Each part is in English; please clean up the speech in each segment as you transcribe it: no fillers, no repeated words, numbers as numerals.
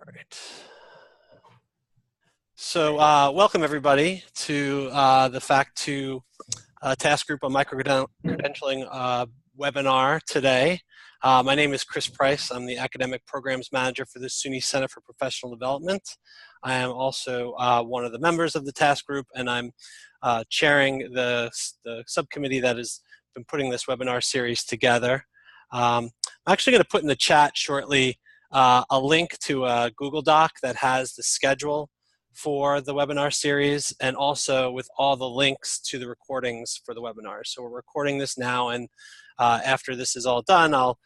right. So welcome everybody to the Fact 2 task group on MicroCredentialing webinar today. My name is Chris Price. I'm the Academic Programs Manager for the SUNY Center for Professional Development. I am also one of the members of the task group, and I'm chairing the subcommittee that has been putting this webinar series together. I'm actually going to put in the chat shortly a link to a Google Doc that has the schedule for the webinar series, and also with all the links to the recordings for the webinar. So we're recording this now, and after this is all done, I'll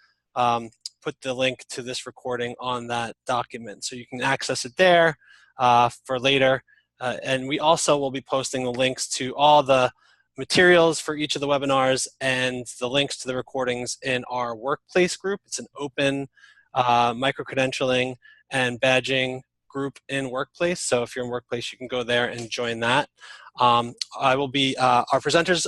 put the link to this recording on that document. So you can access it there for later. And we also will be posting the links to all the materials for each of the webinars and the links to the recordings in our workplace group. It's an open microcredentialing and badging group in Workplace. So if you're in Workplace, you can go there and join that. I will be, our presenters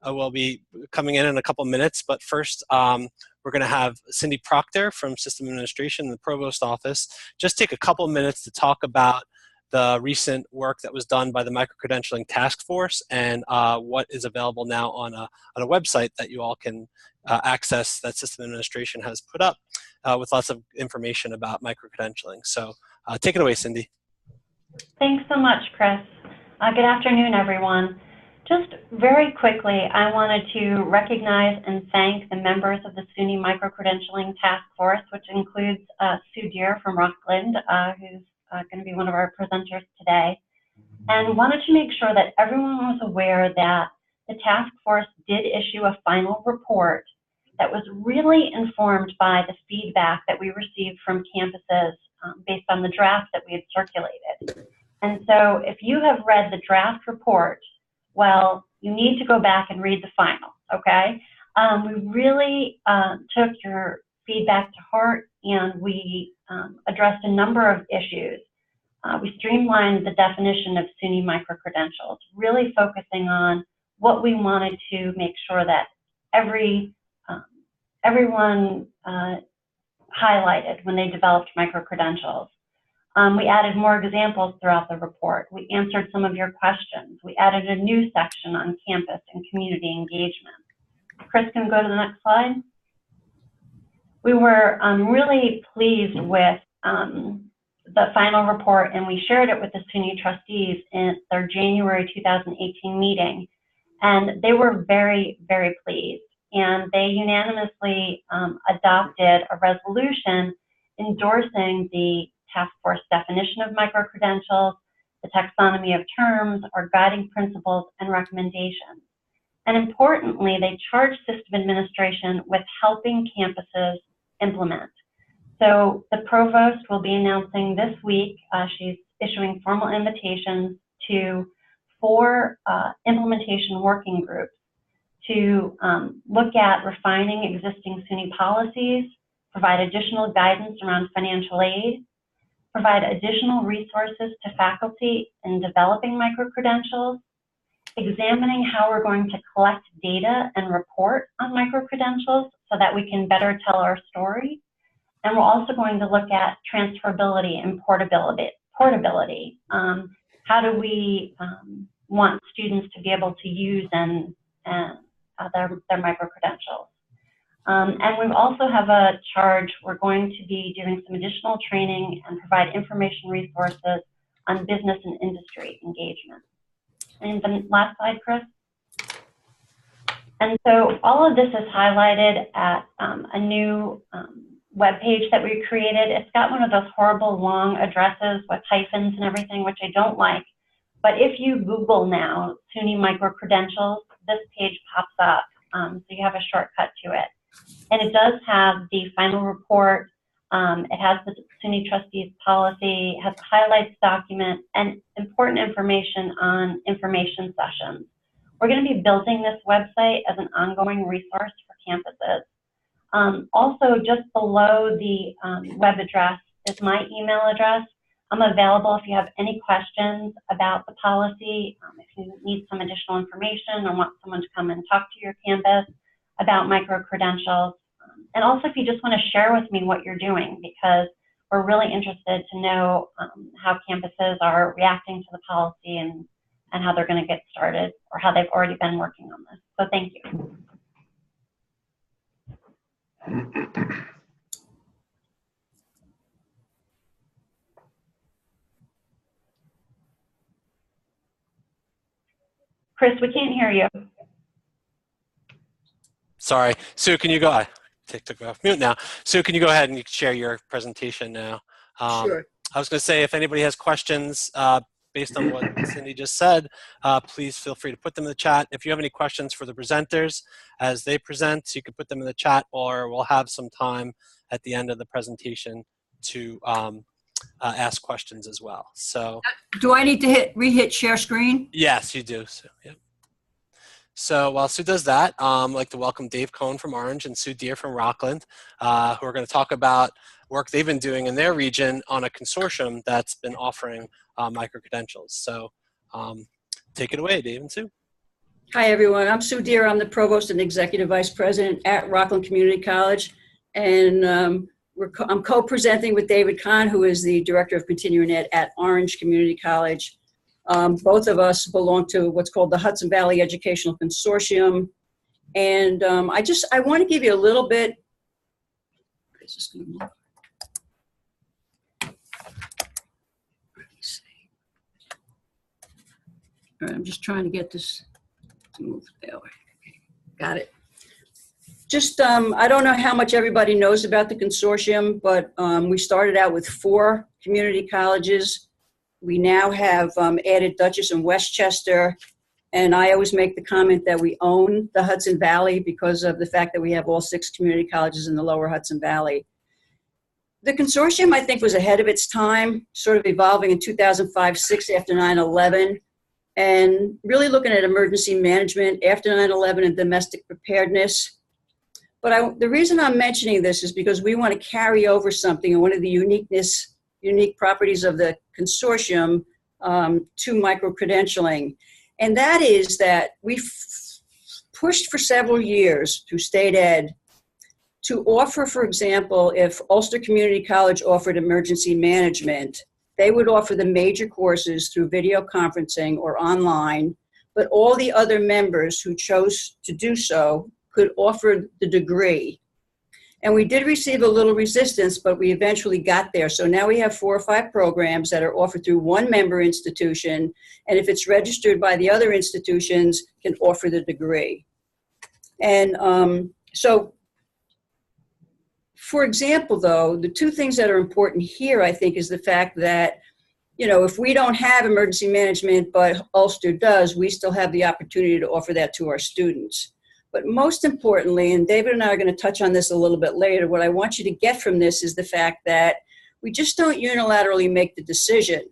will be coming in a couple minutes, but first we're going to have Cindy Proctor from System Administration in the Provost Office just take a couple minutes to talk about the recent work that was done by the Microcredentialing Task Force and what is available now on a website that you all can access, that System Administration has put up with lots of information about microcredentialing. So take it away, Cindy. Thanks so much, Chris. Good afternoon, everyone. Just very quickly, I wanted to recognize and thank the members of the SUNY Microcredentialing Task Force, which includes Sue Deer from Rockland, who's going to be one of our presenters today, and wanted to make sure that everyone was aware that the task force did issue a final report that was really informed by the feedback that we received from campuses based on the draft that we had circulated. And so if you have read the draft report, well, you need to go back and read the final, okay? We really took your feedback to heart, and we addressed a number of issues. We streamlined the definition of SUNY microcredentials, really focusing on what we wanted to make sure that everyone highlighted when they developed microcredentials. We added more examples throughout the report. We answered some of your questions. We added a new section on campus and community engagement. Chris, can we go to the next slide? We were really pleased with the final report, and we shared it with the SUNY trustees in their January 2018 meeting, and they were very, very pleased. And they unanimously adopted a resolution endorsing the task force definition of microcredentials, the taxonomy of terms, our guiding principles and recommendations. And importantly, they charged system administration with helping campuses implement. So the provost will be announcing this week, she's issuing formal invitations to 4 implementation working groups to look at refining existing SUNY policies, provide additional guidance around financial aid, provide additional resources to faculty in developing microcredentials, examining how we're going to collect data and report on microcredentials so that we can better tell our story. And we're also going to look at transferability and portability. How do we want students to be able to use their microcredentials? And we also have a charge. We're going to be doing some additional training and provide information resources on business and industry engagement. And the last slide, Chris. And so all of this is highlighted at a new web page that we created. It's got one of those horrible long addresses with hyphens and everything, which I don't like. But if you Google now SUNY microcredentials, this page pops up, so you have a shortcut to it. And it does have the final report. It has the SUNY trustees policy, it has a highlights document, and important information on information sessions. We're going to be building this website as an ongoing resource for campuses. Also, just below the web address is my email address. I'm available if you have any questions about the policy, if you need some additional information or want someone to come and talk to your campus about microcredentials. And also if you just want to share with me what you're doing, because we're really interested to know how campuses are reacting to the policy and how they're going to get started, or how they've already been working on this. So thank you. Chris, we can't hear you. Sorry, Sue, can you go? I took off mute now. Sue, can you go ahead and you can share your presentation now? Sure. I was going to say, if anybody has questions based on what Cindy just said, please feel free to put them in the chat. If you have any questions for the presenters as they present, you can put them in the chat, or we'll have some time at the end of the presentation to ask questions as well. So, do I need to re-hit share screen? Yes, you do. So, yeah. So while Sue does that, I'd like to welcome Dave Cohn from Orange and Sue Deere from Rockland, who are going to talk about work they've been doing in their region on a consortium that's been offering micro-credentials. So take it away, Dave and Sue. Hi, everyone. I'm Sue Deere. I'm the Provost and Executive Vice President at Rockland Community College. And I'm co-presenting with David Kahn, who is the Director of Continuing Ed at Orange Community College. Both of us belong to what's called the Hudson Valley Educational Consortium. And I want to give you a little bit. All right, I'm just trying to get this to move that way. Got it. Just, I don't know how much everybody knows about the consortium, but we started out with 4 community colleges. We now have added Dutchess and Westchester, and I always make the comment that we own the Hudson Valley because of the fact that we have all 6 community colleges in the lower Hudson Valley. The consortium, I think, was ahead of its time, sort of evolving in 2005-06 after 9/11, and really looking at emergency management after 9/11 and domestic preparedness. But the reason I'm mentioning this is because we want to carry over something, and one of the unique properties of the consortium to micro-credentialing. And that is that we've pushed for several years through state ed to offer, for example, if Ulster Community College offered emergency management, they would offer the major courses through video conferencing or online, but all the other members who chose to do so could offer the degree. And we did receive a little resistance, but we eventually got there. So now we have 4 or 5 programs that are offered through one member institution, and if it's registered by the other institutions, can offer the degree. And so, for example, though, the 2 things that are important here, I think, is the fact that, you know, if we don't have emergency management, but Ulster does, we still have the opportunity to offer that to our students. But most importantly, and David and I are going to touch on this a little bit later, what I want you to get from this is the fact that we just don't unilaterally make the decision.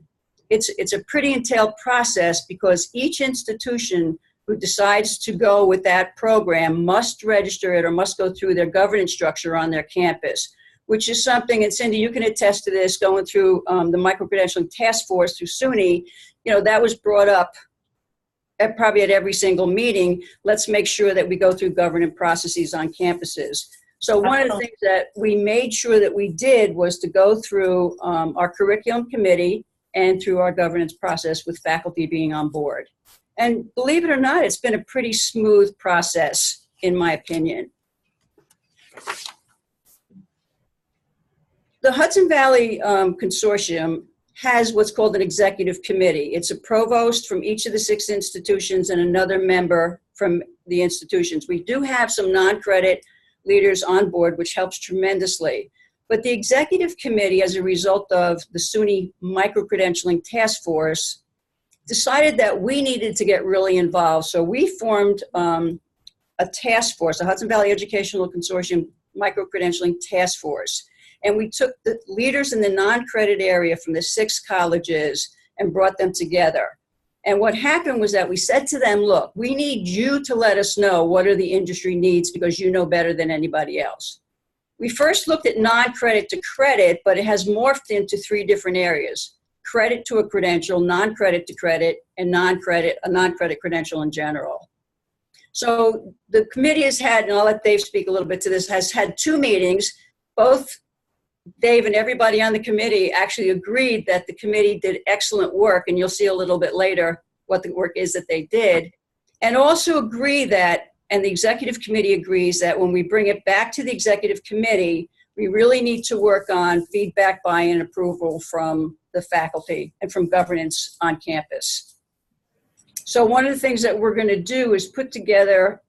It's a pretty entailed process because each institution who decides to go with that program must register it or must go through their governance structure on their campus, which is something, and Cindy, you can attest to this, going through the micro-credentialing task force through SUNY, you know, that was brought up probably at every single meeting. Let's make sure that we go through governance processes on campuses. So one of the things that we made sure that we did was to go through our curriculum committee and through our governance process with faculty being on board. And believe it or not, it's been a pretty smooth process, in my opinion. The Hudson Valley Consortium has what's called an executive committee. It's a provost from each of the 6 institutions and another member from the institutions. We do have some non-credit leaders on board, which helps tremendously. But the executive committee, as a result of the SUNY micro-credentialing task force, decided that we needed to get really involved. So we formed a task force, the Hudson Valley Educational Consortium Micro-Credentialing Task Force. And we took the leaders in the non-credit area from the 6 colleges and brought them together. And what happened was that we said to them, look, we need you to let us know what are the industry needs because you know better than anybody else. We first looked at non-credit to credit, but it has morphed into 3 different areas: credit to a credential, non-credit to credit, and a non-credit credential in general. So the committee has had, and I'll let Dave speak a little bit to this, has had 2 meetings, both Dave and everybody on the committee actually agreed that the committee did excellent work, and you'll see a little bit later what the work is that they did. And also agree that, and the executive committee agrees that when we bring it back to the executive committee, we really need to work on feedback, buy-in, approval from the faculty and from governance on campus. So one of the things that we're going to do is put together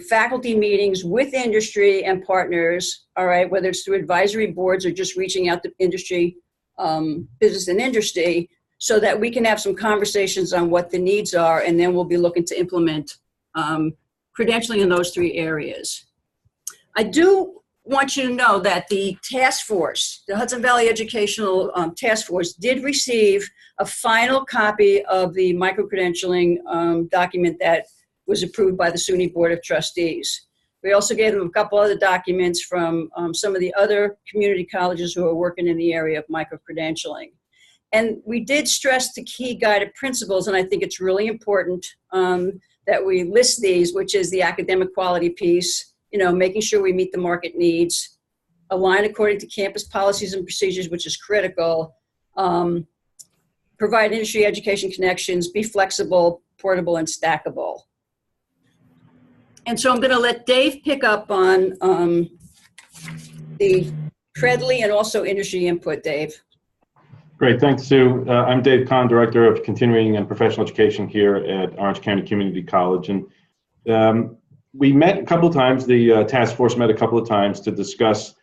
faculty meetings with industry and partners, all right, whether it's through advisory boards or just reaching out to industry, business and industry, so that we can have some conversations on what the needs are, and then we'll be looking to implement credentialing in those 3 areas. I do want you to know that the task force, the Hudson Valley Educational Task Force, did receive a final copy of the microcredentialing document that was approved by the SUNY Board of Trustees. We also gave them a couple other documents from some of the other community colleges who are working in the area of microcredentialing. And we did stress the key guided principles, and I think it's really important that we list these, which is the academic quality piece, you know, making sure we meet the market needs, align according to campus policies and procedures, which is critical, provide industry education connections, be flexible, portable, and stackable. And so I'm going to let Dave pick up on the Credly and also industry input. Dave. Great, thanks, Sue. I'm Dave Kahn, Director of Continuing and Professional Education here at Orange County Community College. And we met a couple of times, the task force met a couple of times to discuss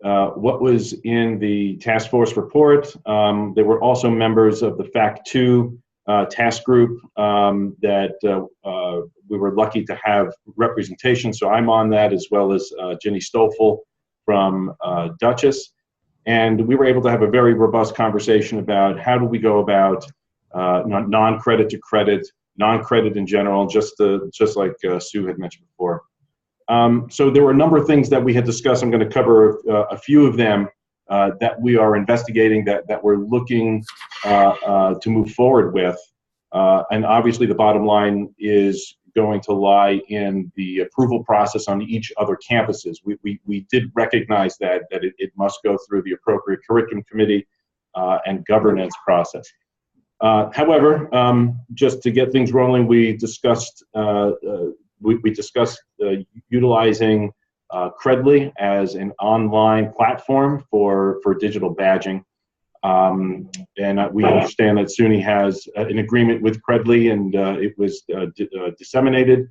what was in the task force report. There were also members of the Fact 2 task group that we were lucky to have representation. So I'm on that, as well as Ginny Stoffel from Dutchess. And we were able to have a very robust conversation about how do we go about non-credit to credit, non-credit in general, just like Sue had mentioned before. So there were a number of things that we had discussed. I'm going to cover a few of them that we are investigating, that we're looking to move forward with. And obviously the bottom line is going to lie in the approval process on each other campuses. We did recognize that it must go through the appropriate curriculum committee and governance process. However, just to get things rolling, we discussed utilizing Credly as an online platform for digital badging. And we understand that SUNY has an agreement with Credly, and it was disseminated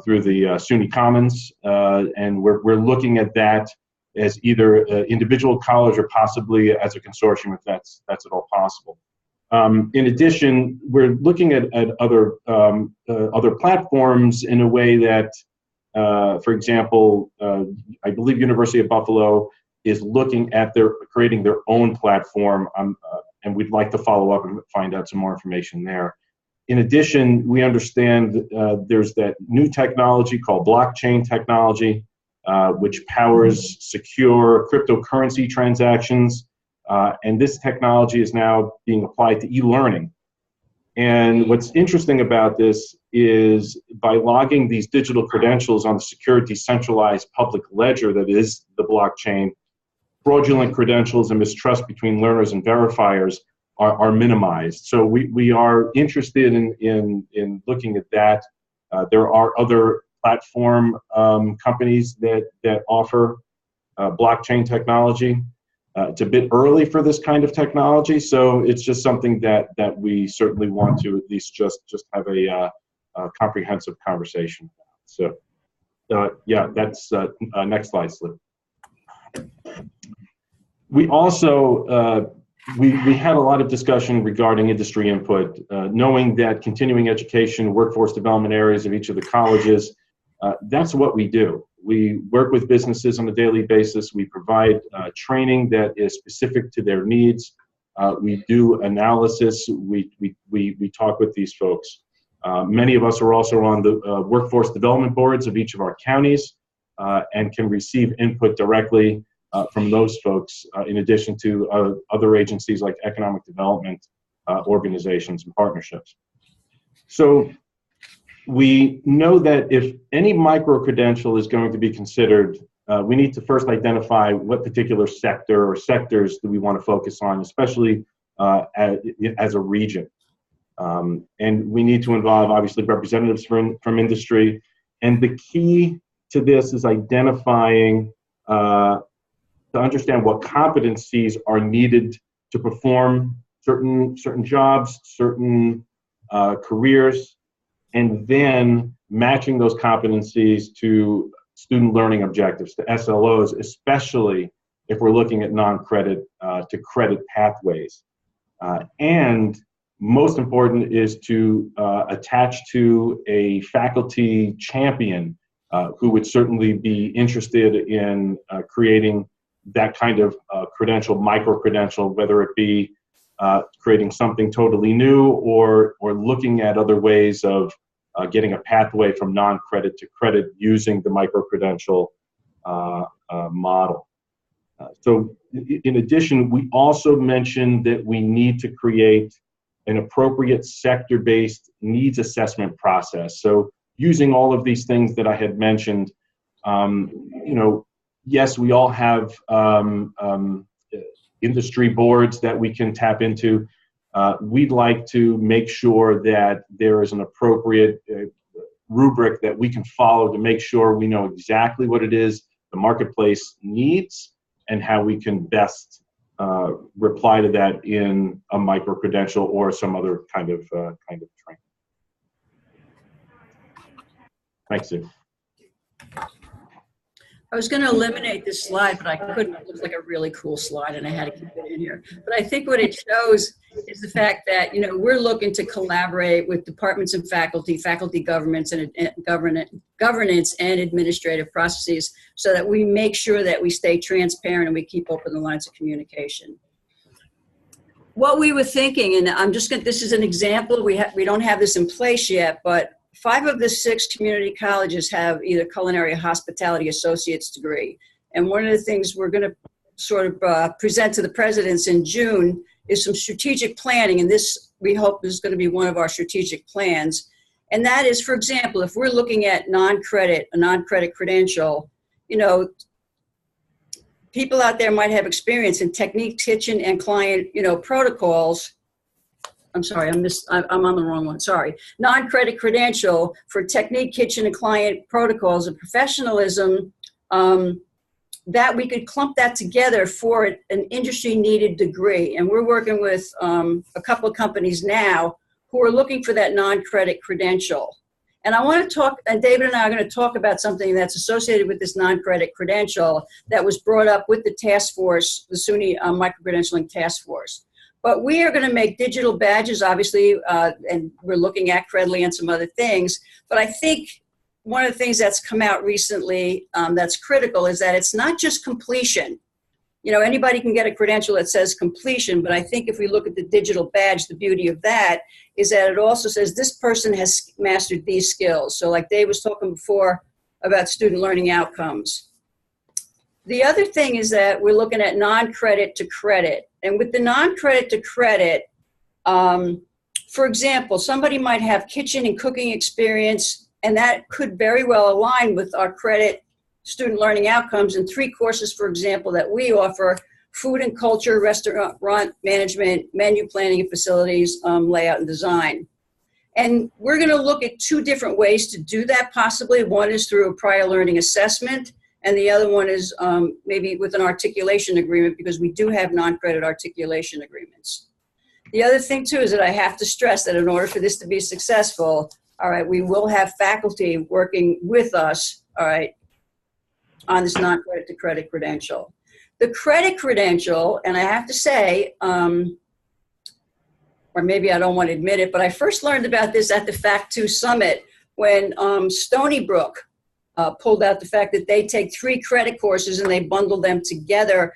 through the SUNY Commons, and we're looking at that as either individual college or possibly as a consortium, if that's at all possible. In addition, we're looking at other platforms in a way that, for example, I believe University of Buffalo is looking at creating their own platform, and we'd like to follow up and find out some more information there. In addition, we understand there's that new technology called blockchain technology, which powers secure cryptocurrency transactions, and this technology is now being applied to e-learning. And what's interesting about this is by logging these digital credentials on the secure, decentralized public ledger that is the blockchain, fraudulent credentials and mistrust between learners and verifiers are minimized. So we are interested in looking at that. There are other platform companies that offer blockchain technology. It's a bit early for this kind of technology, so it's just something that we certainly want to at least just have a comprehensive conversation about. So yeah, that's next slide, Slip. We also we had a lot of discussion regarding industry input, knowing that continuing education, workforce development areas of each of the colleges, that's what we do. We work with businesses on a daily basis. We provide training that is specific to their needs. We do analysis. We talk with these folks. Many of us are also on the workforce development boards of each of our counties and can receive input directly from those folks, in addition to other agencies like economic development organizations and partnerships. So we know that if any micro-credential is going to be considered we need to first identify what particular sector or sectors do we want to focus on, especially as a region. And we need to involve, obviously, representatives from industry. And the key to this is identifying, to understand what competencies are needed to perform certain jobs, certain careers, and then matching those competencies to student learning objectives, to SLOs, especially if we're looking at non-credit to credit pathways. And most important is to attach to a faculty champion who would certainly be interested in creating that kind of credential, micro-credential, whether it be creating something totally new or looking at other ways of getting a pathway from non-credit to credit using the micro-credential model. So in addition, we also mentioned that we need to create an appropriate sector-based needs assessment process. So using all of these things that I had mentioned, yes, we all have industry boards that we can tap into. We'd like to make sure that there is an appropriate rubric that we can follow to make sure we know exactly what it is the marketplace needs and how we can best reply to that in a micro-credential or some other kind of training. Thanks, Sue. I was going to eliminate this slide, but I couldn't. It looks like a really cool slide, and I had to keep it in here. But I think what it shows is the fact that, we're looking to collaborate with departments and faculty governments, and governance and administrative processes so that we make sure that we stay transparent and we keep open the lines of communication. What we were thinking, and I'm just going to, this is an example, we don't have this in place yet, but 5 of the 6 community colleges have either culinary or hospitality associate's degree. And one of the things we're going to sort of present to the presidents in June is some strategic planning. And this, we hope, is going to be one of our strategic plans. And that is, for example, if we're looking at a non-credit credential, people out there might have experience in technique, kitchen, and client, protocols. I'm sorry, I'm on the wrong one, sorry. Non-credit credential for technique, kitchen, and client protocols and professionalism, that we could clump that together for an industry-needed degree. And we're working with a couple of companies now who are looking for that non-credit credential. And I want to talk, and David and I are going to talk about something that's associated with this non-credit credential that was brought up with the task force, the SUNY Micro-Credentialing Task Force. But we are going to make digital badges, obviously, and we're looking at Credly and some other things. But I think one of the things that's come out recently that's critical is that it's not just completion. Anybody can get a credential that says completion, but I think if we look at the digital badge, the beauty of that is that it also says this person has mastered these skills. So like Dave was talking before about student learning outcomes. The other thing is that we're looking at non-credit to credit. And with the non-credit to credit, for example, somebody might have kitchen and cooking experience, and that could very well align with our credit student learning outcomes in 3 courses, for example, that we offer: food and culture, restaurant management, menu planning and facilities, layout and design. And we're going to look at 2 different ways to do that possibly. One is through a prior learning assessment, and the other one is maybe with an articulation agreement, because we do have non-credit articulation agreements. The other thing too is that I have to stress that in order for this to be successful, all right, we will have faculty working with us, all right, on this non-credit to credit credential. The credit credential, and I have to say, or maybe I don't want to admit it, but I first learned about this at the Fact2 Summit when Stony Brook pulled out the fact that they take 3 credit courses and they bundle them together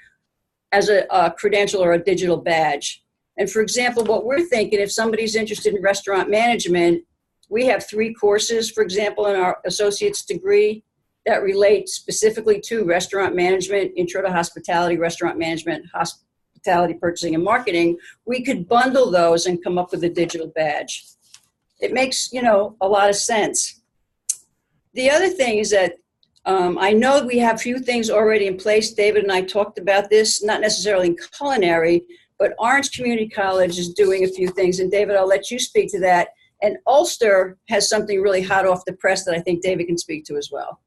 as a credential or a digital badge. And for example, what we're thinking, if somebody's interested in restaurant management, we have 3 courses, for example, in our associate's degree that relate specifically to restaurant management, intro to hospitality, restaurant management, hospitality purchasing and marketing. We could bundle those and come up with a digital badge. It makes, a lot of sense. The other thing is that I know we have a few things already in place. David and I talked about this, not necessarily in culinary, but Orange Community College is doing a few things. And David, I'll let you speak to that. And Ulster has something really hot off the press that I think David can speak to as well.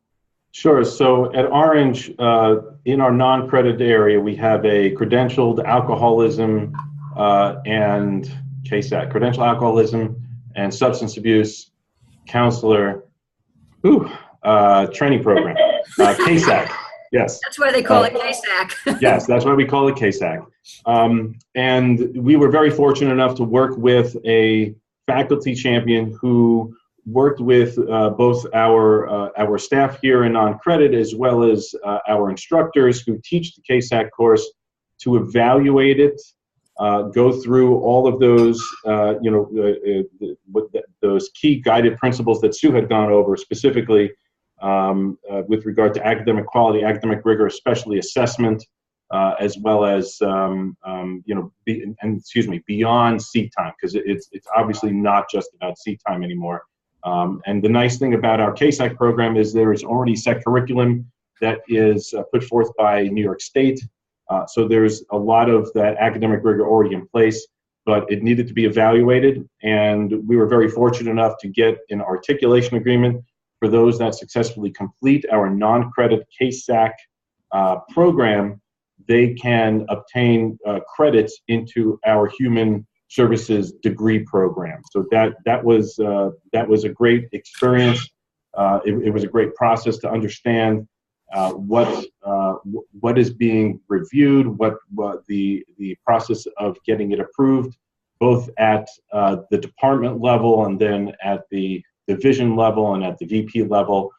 Sure. So at Orange, in our non-credit area, we have a credentialed alcoholism and KSAC, credentialed alcoholism and substance abuse counselor training program, KSAC. Yes. That's why they call it KSAC. Yes, that's why we call it KSAC. And we were very fortunate enough to work with a faculty champion who worked with both our staff here in non-credit as well as our instructors who teach the KSAC course to evaluate it, go through all of those, those key guided principles that Sue had gone over, specifically with regard to academic quality, academic rigor, especially assessment, as well as beyond seat time, because it's obviously not just about seat time anymore. And the nice thing about our KSAC program is there is already set curriculum that is put forth by New York State. So there's a lot of that academic rigor already in place, but it needed to be evaluated. And we were very fortunate enough to get an articulation agreement for those that successfully complete our non-credit KSAC program. They can obtain credits into our human services degree program. So that was a great experience. It was a great process to understand what is being reviewed, what the process of getting it approved, both at the department level and then at the division level and at the VP level,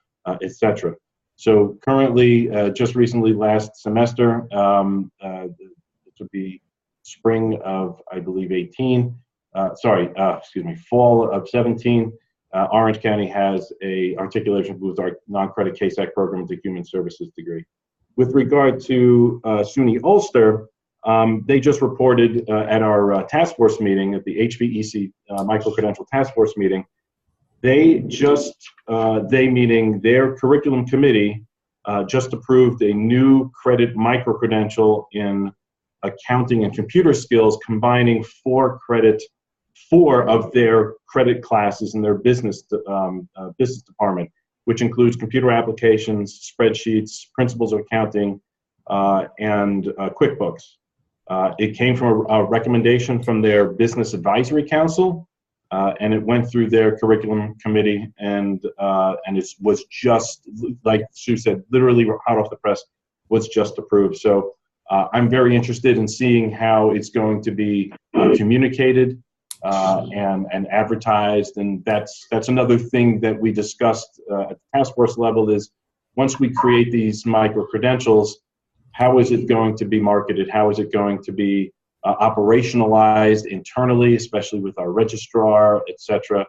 etc. So currently, just recently, last semester, this would be spring of, I believe, 18, fall of 17, Orange County has a articulation with our non-credit KSAC program with the human services degree. With regard to SUNY Ulster, they just reported at our task force meeting, at the HVEC micro-credential task force meeting, they meaning their curriculum committee, just approved a new credit micro-credential in accounting and computer skills, combining four of their credit classes in their business department, which includes computer applications, spreadsheets, principles of accounting, and QuickBooks. It came from a recommendation from their business advisory council, and it went through their curriculum committee, and it was just, like Sue said, literally hot off the press, was just approved. So I'm very interested in seeing how it's going to be communicated and advertised, and that's another thing that we discussed at the task force level is once we create these micro-credentials, how is it going to be marketed? How is it going to be operationalized internally, especially with our registrar, etc.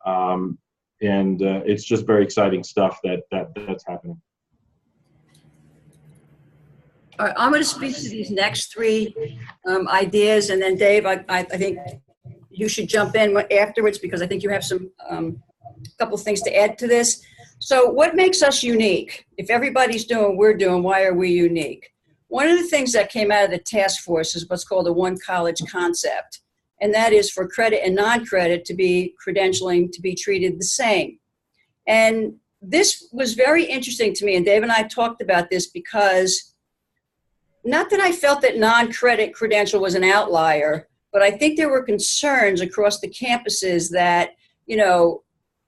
And it's just very exciting stuff that's happening. All right, I'm going to speak to these next three ideas, and then Dave, I think you should jump in afterwards because I think you have some couple things to add to this. So what makes us unique? If everybody's doing what we're doing, why are we unique? One of the things that came out of the task force is what's called a one college concept, and that is for credit and non-credit to be credentialing to be treated the same. And this was very interesting to me, and Dave and I talked about this because not that I felt that non-credit credential was an outlier, but I think there were concerns across the campuses that,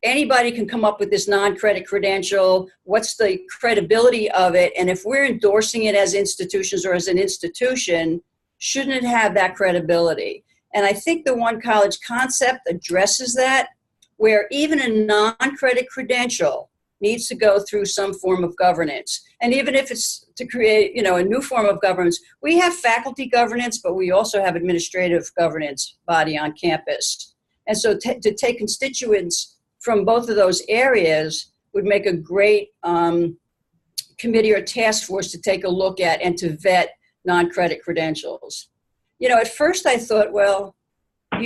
anybody can come up with this non-credit credential. What's the credibility of it? And if we're endorsing it as institutions or as an institution, shouldn't it have that credibility? And I think the one college concept addresses that, where even a non-credit credential needs to go through some form of governance. And even if it's to create, a new form of governance, we have faculty governance, but we also have administrative governance body on campus. And so to take constituents from both of those areas would make a great committee or task force to take a look at and to vet non-credit credentials. At first I thought, well,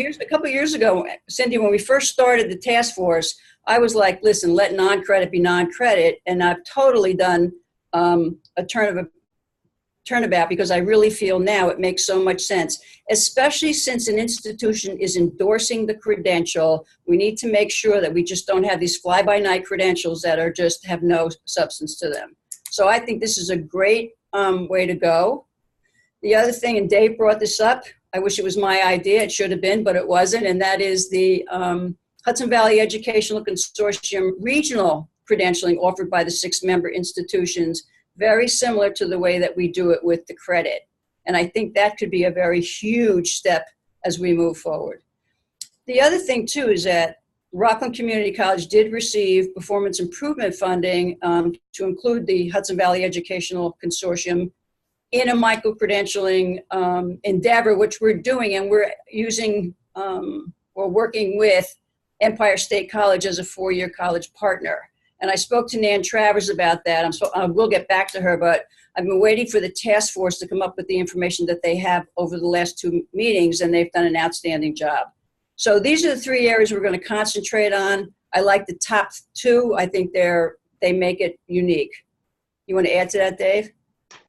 a couple years ago, Cindy, when we first started the task force, I was like, listen, let non-credit be non-credit. And I've totally done a turnabout because I really feel now it makes so much sense, especially since an institution is endorsing the credential. We need to make sure that we just don't have these fly-by-night credentials that are just have no substance to them. So I think this is a great way to go. The other thing, and Dave brought this up, I wish it was my idea, it should have been, but it wasn't, and that is the Hudson Valley Educational Consortium regional credentialing offered by the 6-member institutions, very similar to the way that we do it with the credit. And I think that could be a very huge step as we move forward. The other thing too is that Rockland Community College did receive performance improvement funding to include the Hudson Valley Educational Consortium in a micro-credentialing endeavor, which we're doing, and we're using, we're working with Empire State College as a 4-year college partner. And I spoke to Nan Travers about that. I will get back to her, but I've been waiting for the task force to come up with the information that they have over the last 2 meetings, and they've done an outstanding job. So these are the 3 areas we're going to concentrate on. I like the top 2. I think they make it unique. You want to add to that, Dave?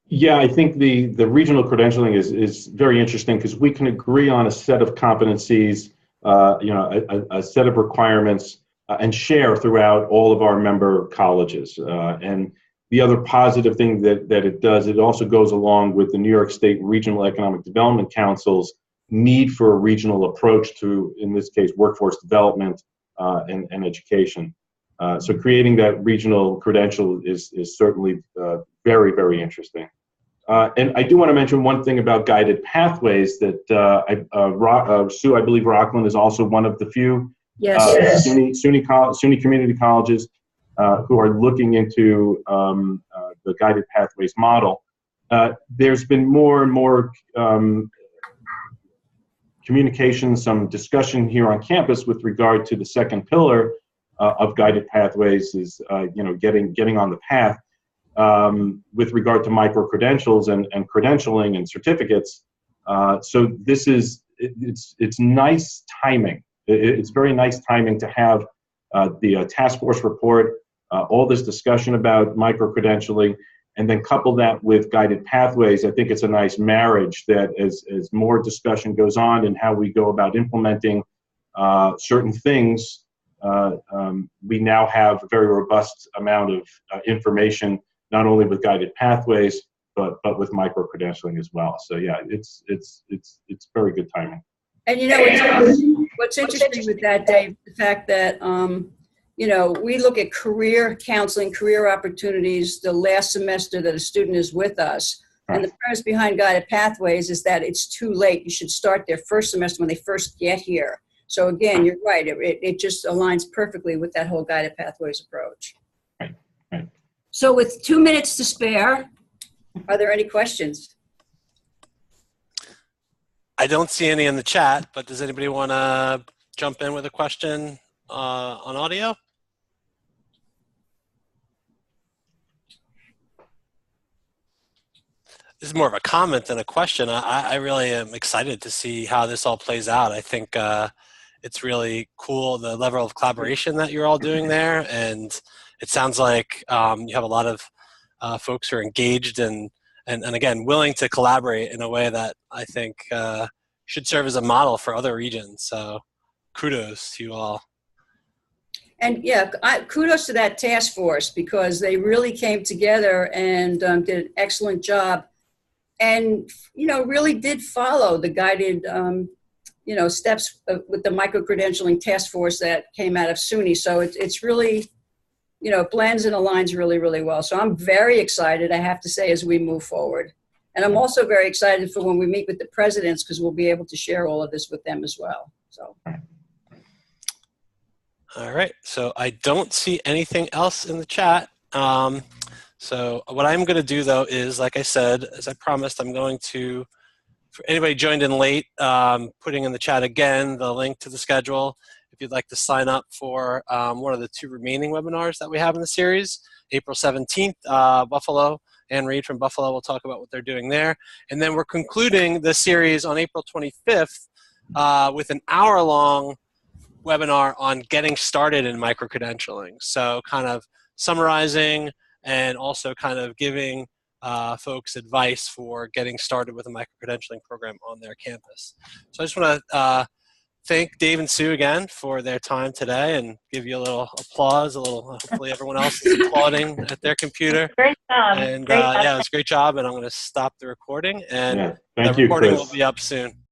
Yeah, I think the regional credentialing is very interesting because we can agree on a set of competencies, a set of requirements, and share throughout all of our member colleges. And the other positive thing that it does, it also goes along with the New York State Regional Economic Development Council's need for a regional approach to, in this case, workforce development and education. So creating that regional credential is certainly very, very interesting. And I do want to mention one thing about guided pathways that Sue, I believe Rockland is also one of the few SUNY community colleges who are looking into the guided pathways model. There's been more and more communication, some discussion here on campus with regard to the second pillar of guided pathways is getting on the path with regard to micro-credentials and credentialing and certificates. So this is, it's nice timing. It's very nice timing to have the task force report, all this discussion about micro-credentialing, and then couple that with guided pathways. I think it's a nice marriage that as more discussion goes on and how we go about implementing certain things, we now have a very robust amount of information, not only with guided pathways, but with micro-credentialing as well. So yeah, it's very good timing. And what's interesting with that, Dave, the fact that we look at career counseling, career opportunities the last semester that a student is with us. Right. And the premise behind guided pathways is that it's too late. You should start their first semester when they first get here. So again, you're right. It just aligns perfectly with that whole guided pathways approach. Right. Right. So with 2 minutes to spare, are there any questions? I don't see any in the chat, but does anybody want to jump in with a question on audio? This is more of a comment than a question. I really am excited to see how this all plays out. I think it's really cool, the level of collaboration that you're all doing there. And it sounds like you have a lot of folks who are engaged and again, willing to collaborate in a way that I think should serve as a model for other regions. So kudos to you all. And yeah, kudos to that task force because they really came together and did an excellent job and, really did follow the guided, steps with the micro-credentialing task force that came out of SUNY. So it's really, blends and aligns really, really well. So I'm very excited, I have to say, as we move forward. And I'm also very excited for when we meet with the presidents because we'll be able to share all of this with them as well. So. All right, so I don't see anything else in the chat. So what I'm going to do, though, is, like I said, as I promised, I'm going to, for anybody joined in late, putting in the chat again the link to the schedule. If you'd like to sign up for one of the 2 remaining webinars that we have in the series, April 17th, Buffalo. Ann Reed from Buffalo will talk about what they're doing there. And then we're concluding the series on April 25th with an hour-long webinar on getting started in microcredentialing. So kind of summarizing and also kind of giving folks advice for getting started with a microcredentialing program on their campus. So I just want to thank Dave and Sue again for their time today and give you a little applause, hopefully everyone else is applauding at their computer. Great job. And Great job. yeah, it was a great job, and I'm going to stop the recording, and Yeah. the Thank you, recording Chris. will be up soon.